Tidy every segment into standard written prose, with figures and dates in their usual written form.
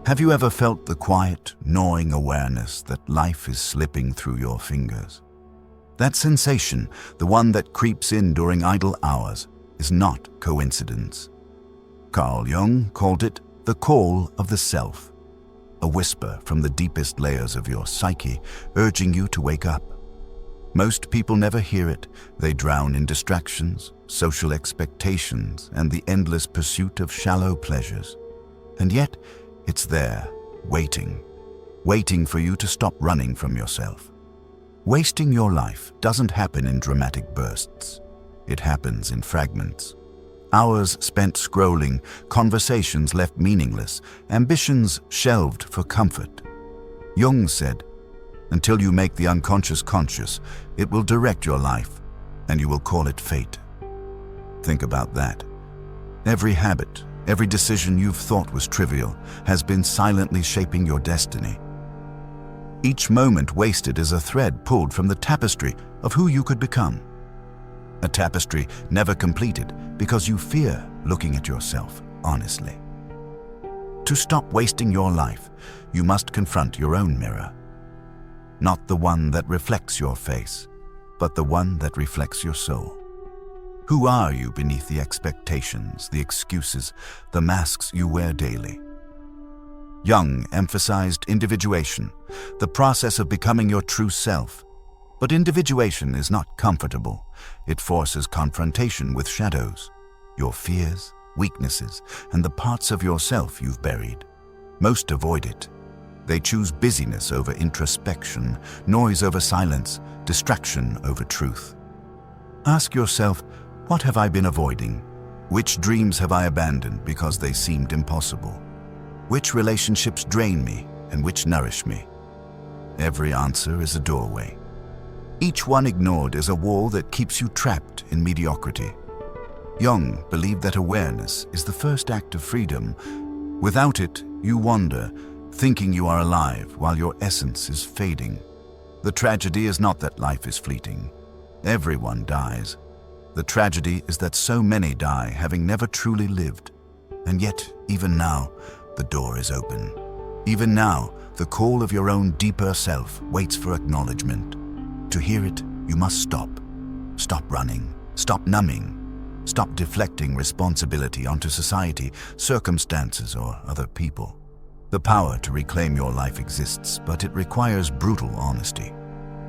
Have you ever felt the quiet, gnawing awareness that life is slipping through your fingers? That sensation, the one that creeps in during idle hours, is not coincidence. Carl Jung called it the call of the self, a whisper from the deepest layers of your psyche urging you to wake up. Most people never hear it. They drown in distractions, social expectations, and the endless pursuit of shallow pleasures. And yet, it's there, waiting for you to stop running from yourself. Wasting your life doesn't happen in dramatic bursts. It happens in fragments. Hours spent scrolling, conversations left meaningless, ambitions shelved for comfort. Jung said, "Until you make the unconscious conscious, it will direct your life, and you will call it fate." Think about that. Every habit, every decision you've thought was trivial has been silently shaping your destiny. Each moment wasted is a thread pulled from the tapestry of who you could become. A tapestry never completed because you fear looking at yourself honestly. To stop wasting your life, you must confront your own mirror. Not the one that reflects your face, but the one that reflects your soul. Who are you beneath the expectations, the excuses, the masks you wear daily? Jung emphasized individuation, the process of becoming your true self. But individuation is not comfortable. It forces confrontation with shadows, your fears, weaknesses, and the parts of yourself you've buried. Most avoid it. They choose busyness over introspection, noise over silence, distraction over truth. Ask yourself, what have I been avoiding? Which dreams have I abandoned because they seemed impossible? Which relationships drain me and which nourish me? Every answer is a doorway. Each one ignored is a wall that keeps you trapped in mediocrity. Jung believed that awareness is the first act of freedom. Without it, you wander, thinking you are alive while your essence is fading. The tragedy is not that life is fleeting. Everyone dies. The tragedy is that so many die having never truly lived. And yet, even now, the door is open. Even now, the call of your own deeper self waits for acknowledgement. To hear it, you must stop. Stop running. Stop numbing. Stop deflecting responsibility onto society, circumstances, or other people. The power to reclaim your life exists, but it requires brutal honesty.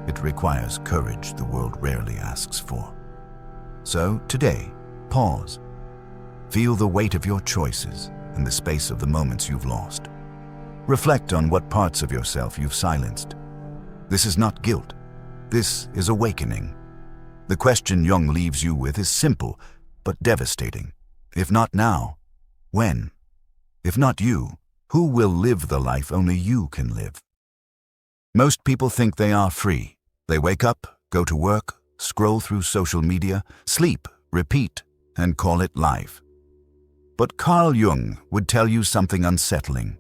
It requires courage the world rarely asks for. So, today, pause. Feel the weight of your choices and the space of the moments you've lost. Reflect on what parts of yourself you've silenced. This is not guilt. This is awakening. The question Jung leaves you with is simple, but devastating. If not now, when? If not you, who will live the life only you can live? Most people think they are free. They wake up, go to work, scroll through social media, sleep, repeat, and call it life. But Carl Jung would tell you something unsettling.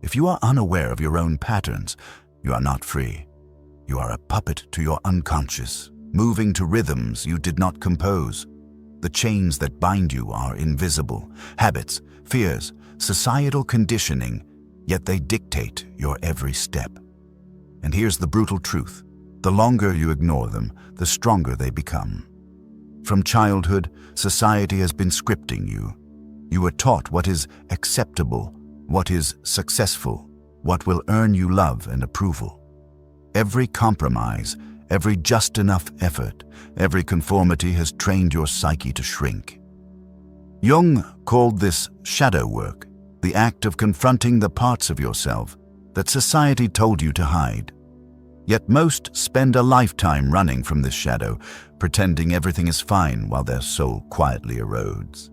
If you are unaware of your own patterns, you are not free. You are a puppet to your unconscious, moving to rhythms you did not compose. The chains that bind you are invisible, habits, fears, societal conditioning, yet they dictate your every step. And here's the brutal truth. The longer you ignore them, the stronger they become. From childhood, society has been scripting you. You were taught what is acceptable, what is successful, what will earn you love and approval. Every compromise, every just enough effort, every conformity has trained your psyche to shrink. Jung called this shadow work, the act of confronting the parts of yourself that society told you to hide. Yet most spend a lifetime running from this shadow, pretending everything is fine while their soul quietly erodes.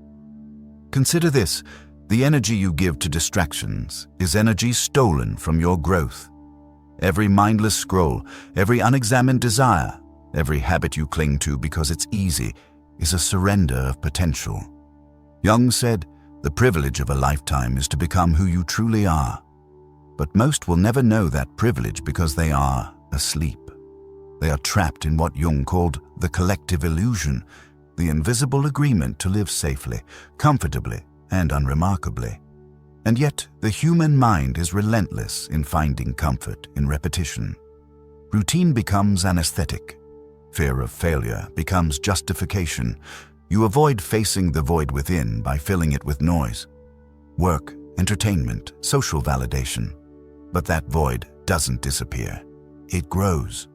Consider this: the energy you give to distractions is energy stolen from your growth. Every mindless scroll, every unexamined desire, every habit you cling to because it's easy, is a surrender of potential. Jung said, the privilege of a lifetime is to become who you truly are. But most will never know that privilege because they are asleep. They are trapped in what Jung called the collective illusion, the invisible agreement to live safely, comfortably, and unremarkably. And yet, the human mind is relentless in finding comfort in repetition. Routine becomes anesthetic. Fear of failure becomes justification. You avoid facing the void within by filling it with noise. Work, entertainment, social validation. But that void doesn't disappear. It grows.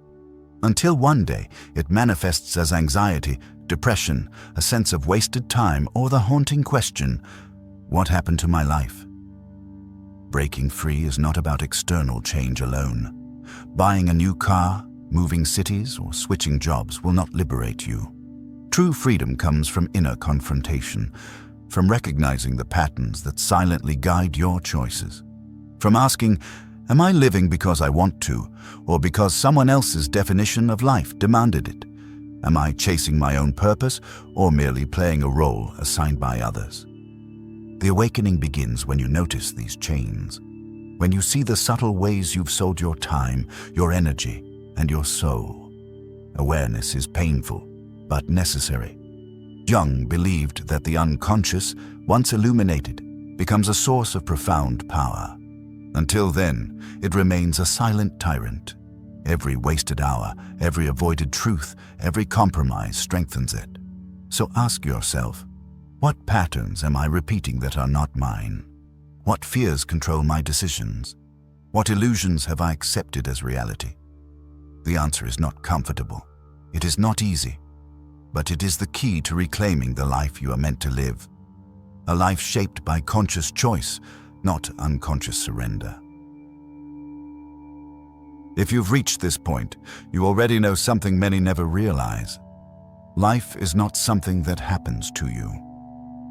Until one day, it manifests as anxiety, depression, a sense of wasted time, or the haunting question, what happened to my life? Breaking free is not about external change alone. Buying a new car, moving cities, or switching jobs will not liberate you. True freedom comes from inner confrontation, from recognizing the patterns that silently guide your choices, from asking, am I living because I want to, or because someone else's definition of life demanded it? Am I chasing my own purpose, or merely playing a role assigned by others? The awakening begins when you notice these chains, when you see the subtle ways you've sold your time, your energy, and your soul. Awareness is painful, but necessary. Jung believed that the unconscious, once illuminated, becomes a source of profound power. Until then, it remains a silent tyrant. Every wasted hour, every avoided truth, every compromise strengthens it. So ask yourself, what patterns am I repeating that are not mine? What fears control my decisions? What illusions have I accepted as reality? The answer is not comfortable. It is not easy. But it is the key to reclaiming the life you are meant to live. A life shaped by conscious choice, not unconscious surrender. If you've reached this point, you already know something many never realize. Life is not something that happens to you.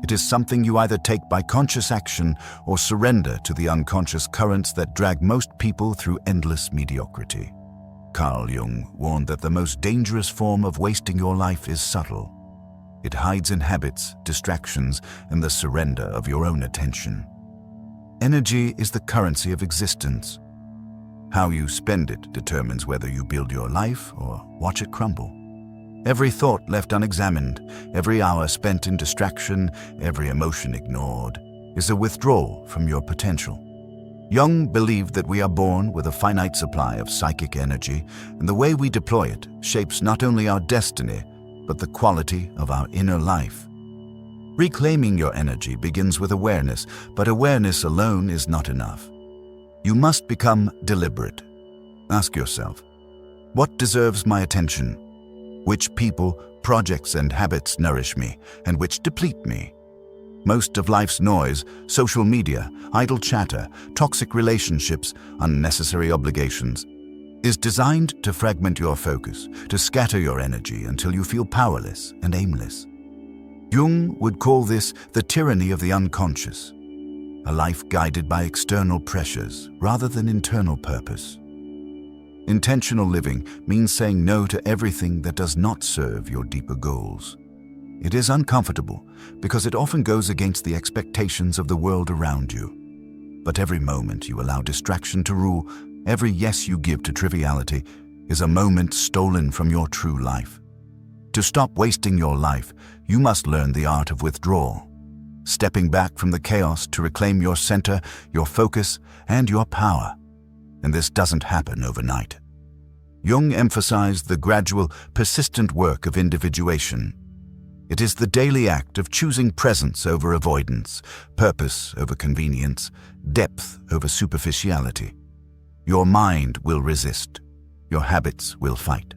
It is something you either take by conscious action or surrender to the unconscious currents that drag most people through endless mediocrity. Carl Jung warned that the most dangerous form of wasting your life is subtle. It hides in habits, distractions, and the surrender of your own attention. Energy is the currency of existence. How you spend it determines whether you build your life or watch it crumble. Every thought left unexamined, every hour spent in distraction, every emotion ignored, is a withdrawal from your potential. Jung believed that we are born with a finite supply of psychic energy, and the way we deploy it shapes not only our destiny, but the quality of our inner life. Reclaiming your energy begins with awareness, but awareness alone is not enough. You must become deliberate. Ask yourself, what deserves my attention? Which people, projects, and habits nourish me, and which deplete me? Most of life's noise, social media, idle chatter, toxic relationships, unnecessary obligations, is designed to fragment your focus, to scatter your energy until you feel powerless and aimless. Jung would call this the tyranny of the unconscious, a life guided by external pressures rather than internal purpose. Intentional living means saying no to everything that does not serve your deeper goals. It is uncomfortable because it often goes against the expectations of the world around you. But every moment you allow distraction to rule, every yes you give to triviality, is a moment stolen from your true life. To stop wasting your life, you must learn the art of withdrawal, stepping back from the chaos to reclaim your center, your focus, and your power. And this doesn't happen overnight. Jung emphasized the gradual, persistent work of individuation. It is the daily act of choosing presence over avoidance, purpose over convenience, depth over superficiality. Your mind will resist. Your habits will fight.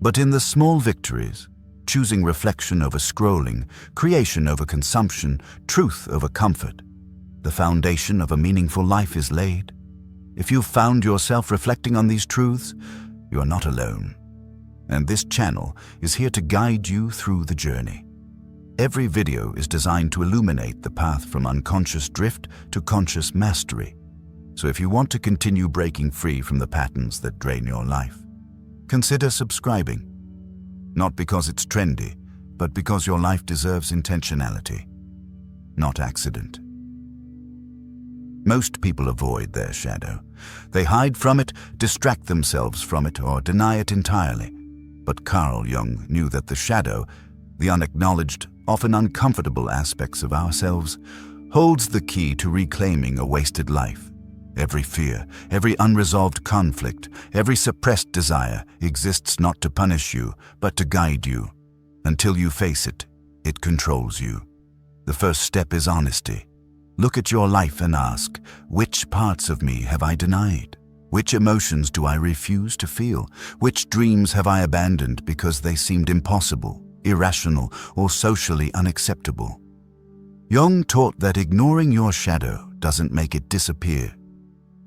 But in the small victories, choosing reflection over scrolling, creation over consumption, truth over comfort, the foundation of a meaningful life is laid. If you've found yourself reflecting on these truths, you are not alone. And this channel is here to guide you through the journey. Every video is designed to illuminate the path from unconscious drift to conscious mastery. So if you want to continue breaking free from the patterns that drain your life, consider subscribing. Not because it's trendy, but because your life deserves intentionality, not accident. Most people avoid their shadow. They hide from it, distract themselves from it, or deny it entirely. But Carl Jung knew that the shadow, the unacknowledged, often uncomfortable aspects of ourselves, holds the key to reclaiming a wasted life. Every fear, every unresolved conflict, every suppressed desire exists not to punish you, but to guide you. Until you face it, it controls you. The first step is honesty. Look at your life and ask, which parts of me have I denied? Which emotions do I refuse to feel? Which dreams have I abandoned because they seemed impossible, irrational, or socially unacceptable? Jung taught that ignoring your shadow doesn't make it disappear.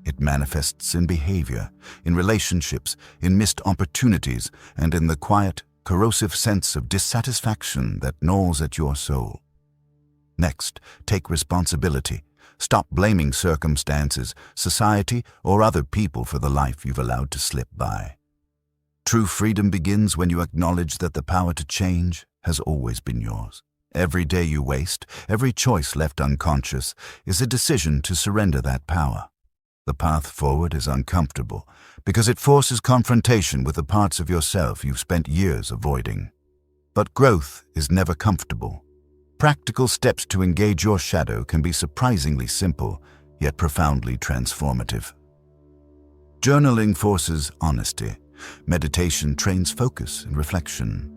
It manifests in behavior, in relationships, in missed opportunities, and in the quiet, corrosive sense of dissatisfaction that gnaws at your soul. Next, take responsibility. Stop blaming circumstances, society, or other people for the life you've allowed to slip by. True freedom begins when you acknowledge that the power to change has always been yours. Every day you waste, every choice left unconscious, is a decision to surrender that power. The path forward is uncomfortable because it forces confrontation with the parts of yourself you've spent years avoiding. But growth is never comfortable. Practical steps to engage your shadow can be surprisingly simple, yet profoundly transformative. Journaling forces honesty. Meditation trains focus and reflection.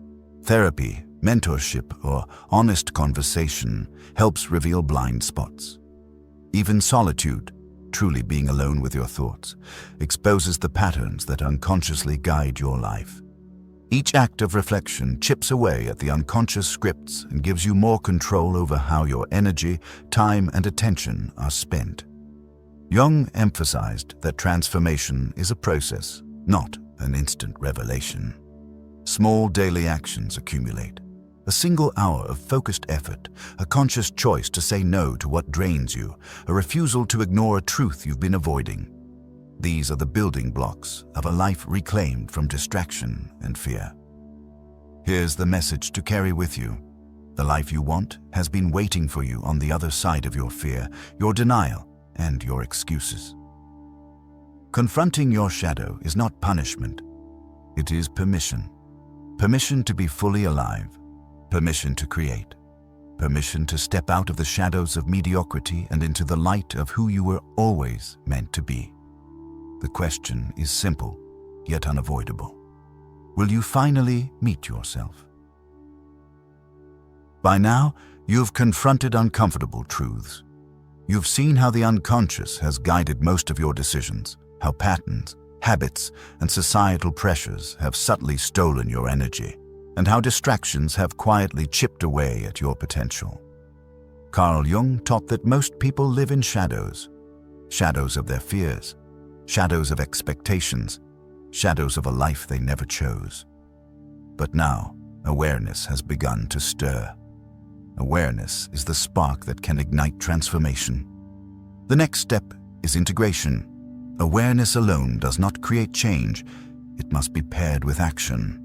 Therapy, mentorship, or honest conversation helps reveal blind spots. Even solitude, truly being alone with your thoughts, exposes the patterns that unconsciously guide your life. Each act of reflection chips away at the unconscious scripts and gives you more control over how your energy, time, and attention are spent. Jung emphasized that transformation is a process, not an instant revelation. Small daily actions accumulate. A single hour of focused effort, a conscious choice to say no to what drains you, a refusal to ignore a truth you've been avoiding. These are the building blocks of a life reclaimed from distraction and fear. Here's the message to carry with you. The life you want has been waiting for you on the other side of your fear, your denial, and your excuses. Confronting your shadow is not punishment. It is permission. Permission to be fully alive. Permission to create. Permission to step out of the shadows of mediocrity and into the light of who you were always meant to be. The question is simple, yet unavoidable. Will you finally meet yourself? By now, you've confronted uncomfortable truths. You've seen how the unconscious has guided most of your decisions, how patterns, habits, and societal pressures have subtly stolen your energy, and how distractions have quietly chipped away at your potential. Carl Jung taught that most people live in shadows. Shadows of their fears, shadows of expectations, shadows of a life they never chose. But now, awareness has begun to stir. Awareness is the spark that can ignite transformation. The next step is integration. Awareness alone does not create change. It must be paired with action.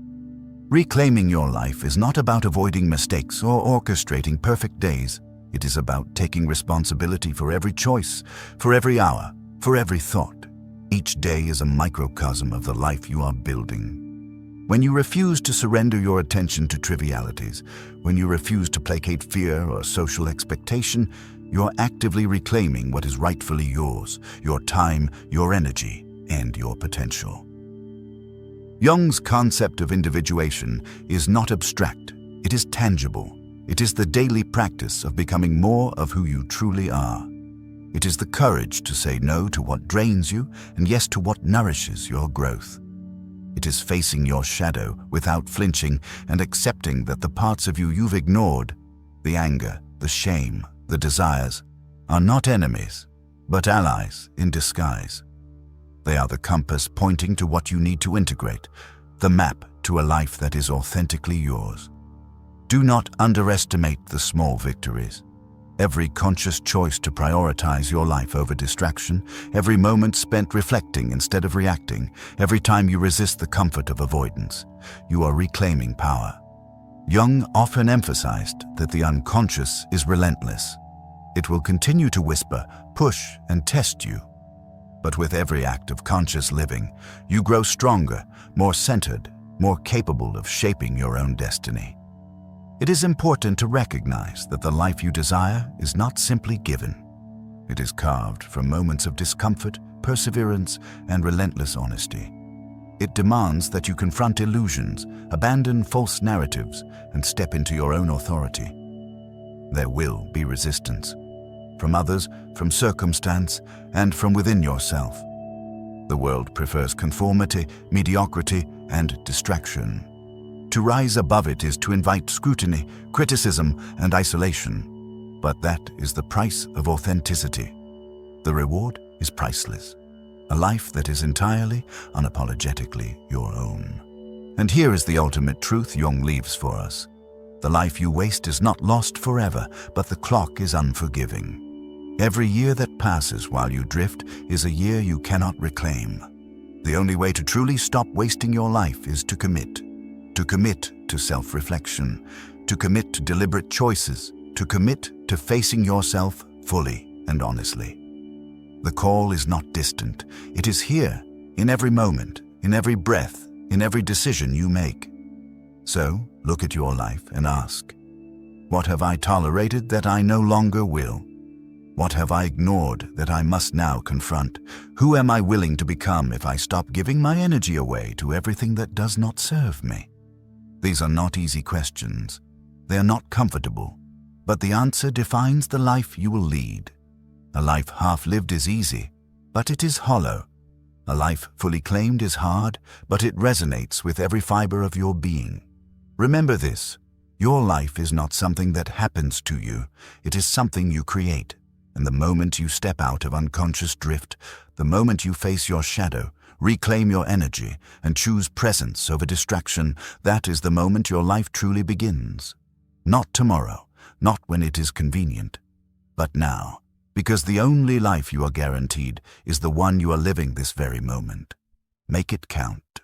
Reclaiming your life is not about avoiding mistakes or orchestrating perfect days. It is about taking responsibility for every choice, for every hour, for every thought. Each day is a microcosm of the life you are building. When you refuse to surrender your attention to trivialities, when you refuse to placate fear or social expectation, you're actively reclaiming what is rightfully yours, your time, your energy, and your potential. Jung's concept of individuation is not abstract, it is tangible. It is the daily practice of becoming more of who you truly are. It is the courage to say no to what drains you and yes to what nourishes your growth. It is facing your shadow without flinching and accepting that the parts of you you've ignored, the anger, the shame, the desires, are not enemies, but allies in disguise. They are the compass pointing to what you need to integrate, the map to a life that is authentically yours. Do not underestimate the small victories. Every conscious choice to prioritize your life over distraction, every moment spent reflecting instead of reacting, every time you resist the comfort of avoidance, you are reclaiming power. Jung often emphasized that the unconscious is relentless. It will continue to whisper, push, and test you. But with every act of conscious living, you grow stronger, more centered, more capable of shaping your own destiny. It is important to recognize that the life you desire is not simply given. It is carved from moments of discomfort, perseverance, and relentless honesty. It demands that you confront illusions, abandon false narratives, and step into your own authority. There will be resistance, from others, from circumstance, and from within yourself. The world prefers conformity, mediocrity, and distraction. To rise above it is to invite scrutiny, criticism, and isolation. But that is the price of authenticity. The reward is priceless. A life that is entirely, unapologetically your own. And here is the ultimate truth Jung leaves for us. The life you waste is not lost forever, but the clock is unforgiving. Every year that passes while you drift is a year you cannot reclaim. The only way to truly stop wasting your life is to commit. To commit to self-reflection, to commit to deliberate choices, to commit to facing yourself fully and honestly. The call is not distant. It is here, in every moment, in every breath, in every decision you make. So, look at your life and ask, what have I tolerated that I no longer will? What have I ignored that I must now confront? Who am I willing to become if I stop giving my energy away to everything that does not serve me? These are not easy questions. They are not comfortable. But the answer defines the life you will lead. A life half-lived is easy, but it is hollow. A life fully claimed is hard, but it resonates with every fiber of your being. Remember this, your life is not something that happens to you, it is something you create. And the moment you step out of unconscious drift, the moment you face your shadow, reclaim your energy, and choose presence over distraction, that is the moment your life truly begins. Not tomorrow, not when it is convenient, but now. Because the only life you are guaranteed is the one you are living this very moment. Make it count.